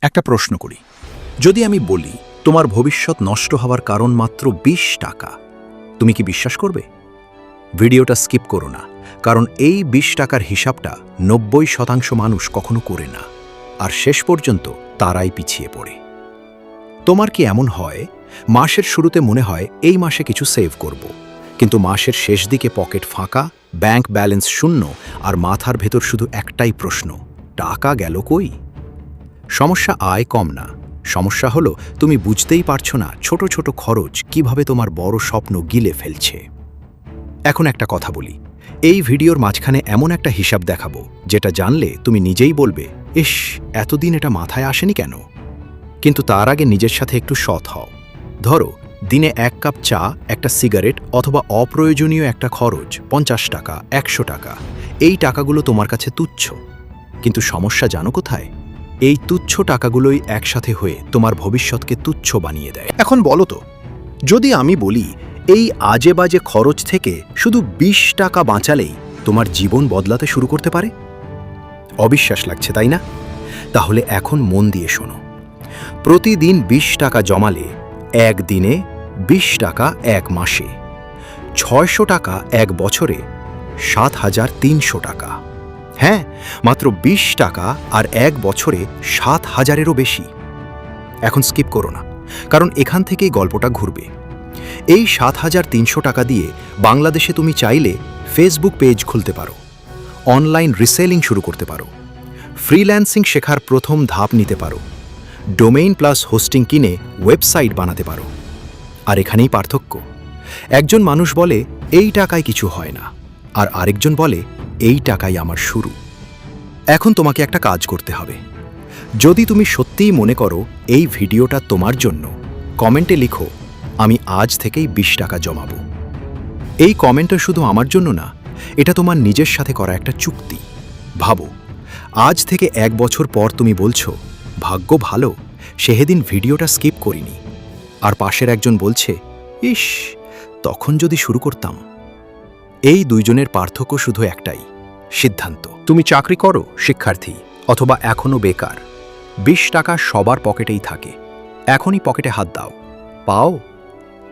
একটা প্রশ্ন করি, যদি আমি বলি তোমার ভবিষ্যৎ নষ্ট হওয়ার কারণ মাত্র ২০ টাকা, তুমি কি বিশ্বাস করবে? ভিডিওটা স্কিপ করো না, কারণ এই ২০ টাকার হিসাবটা ৯০% মানুষ কখনো করে না, আর শেষ পর্যন্ত তারাই পিছিয়ে পড়ে। তোমার কি এমন হয়, মাসের শুরুতে মনে হয় এই মাসে কিছু সেভ করব, কিন্তু মাসের শেষ দিকে পকেট ফাঁকা, ব্যাংক ব্যালেন্স শূন্য, আর মাথার ভেতর শুধু একটাই প্রশ্ন, টাকা গেল কই? সমস্যা আয় কম না, সমস্যা হলো তুমি বুঝতেই পারছো না ছোট ছোট খরচ কিভাবে তোমার বড় স্বপ্ন গিলে ফেলছে। এখন একটা কথা বলি, এই ভিডিওর মাঝখানে এমন একটা হিসাব দেখাবো যেটা জানলে তুমি নিজেই বলবে, ইস, এতদিন এটা মাথায় আসেনি কেন? কিন্তু তার আগে নিজের সাথে একটু সৎ হও। ধরো, দিনে ১ কাপ চা, একটা সিগারেট অথবা অপ্রয়োজনীয় একটা খরচ ৫০ টাকা, ১০০ টাকা, এই টাকাগুলো তোমার কাছে তুচ্ছ। কিন্তু সমস্যা জানো কোথায়? এই তুচ্ছ টাকাগুলোই একসাথে হয়ে তোমার ভবিষ্যৎকে তুচ্ছ বানিয়ে দেয়। এখন বলো তো, যদি আমি বলি এই আজে বাজে খরচ থেকে শুধু ২০ টাকা বাঁচালেই তোমার জীবন বদলাতে শুরু করতে পারে? অবিশ্বাস লাগছে, তাই না? তাহলে এখন মন দিয়ে শোনো। প্রতিদিন ২০ টাকা জমালে একদিনে ২০ টাকা এক মাসে, ৬০০ টাকা এক বছরে, ৭,৩০০ টাকা। হ্যাঁ, মাত্র ২০ টাকা আর এক বছরে ৭,০০০-এরও বেশি। এখন স্কিপ করো না, কারণ এখান থেকেই গল্পটা ঘুরবে। এই ৭,৩০০ টাকা দিয়ে বাংলাদেশে তুমি চাইলে ফেসবুক পেজ খুলতে পারো, অনলাইন রিসেলিং শুরু করতে পারো, ফ্রিল্যান্সিং শেখার প্রথম ধাপ নিতে পারো, ডোমেইন প্লাস হোস্টিং কিনে ওয়েবসাইট বানাতে পারো। আর এখানেই পার্থক্য, একজন মানুষ বলে এই টাকায় কিছু হয় না, আর আরেকজন বলে এই টাকাই আমার শুরু। এখন তোমাকে একটা কাজ করতে হবে। যদি তুমি সত্যিই মনে করো এই ভিডিওটা তোমার জন্য, কমেন্টে লিখো, আমি আজ থেকেই ২০ টাকা জমাবো। এই কমেন্টটা শুধু আমার জন্য না, এটা তোমার নিজের সাথে করা একটা চুক্তি। ভাবো, আজ থেকে ১ বছর পর তুমি বলছো, ভাগ্য ভালো, সেদিন ভিডিওটা স্কিপ করিনি। আর পাশের একজন বলছে, ইস, তখন যদি শুরু করতাম। এই দুইজনের পার্থক্য শুধু একটাই, সিদ্ধান্ত। তুমি চাকরি করো, শিক্ষার্থী, অথবা এখনও বেকার, ২০ টাকা সবার পকেটেই থাকে। এখনই পকেটে হাত দাও, পাও?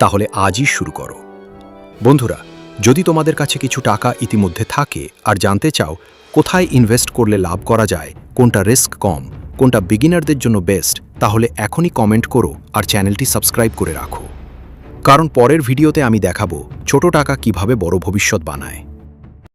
তাহলে আজই শুরু করো। বন্ধুরা, যদি তোমাদের কাছে কিছু টাকা ইতিমধ্যে থাকে আর জানতে চাও কোথায় ইনভেস্ট করলে লাভ করা যায়, কোনটা রিস্ক কম, কোনটা বিগিনারদের জন্য বেস্ট, তাহলে এখনই কমেন্ট করো আর চ্যানেলটি সাবস্ক্রাইব করে রাখো। কারণ পরের ভিডিওতে আমি দেখাবো ছোট টাকা কিভাবে বড় ভবিষ্যৎ বানায়।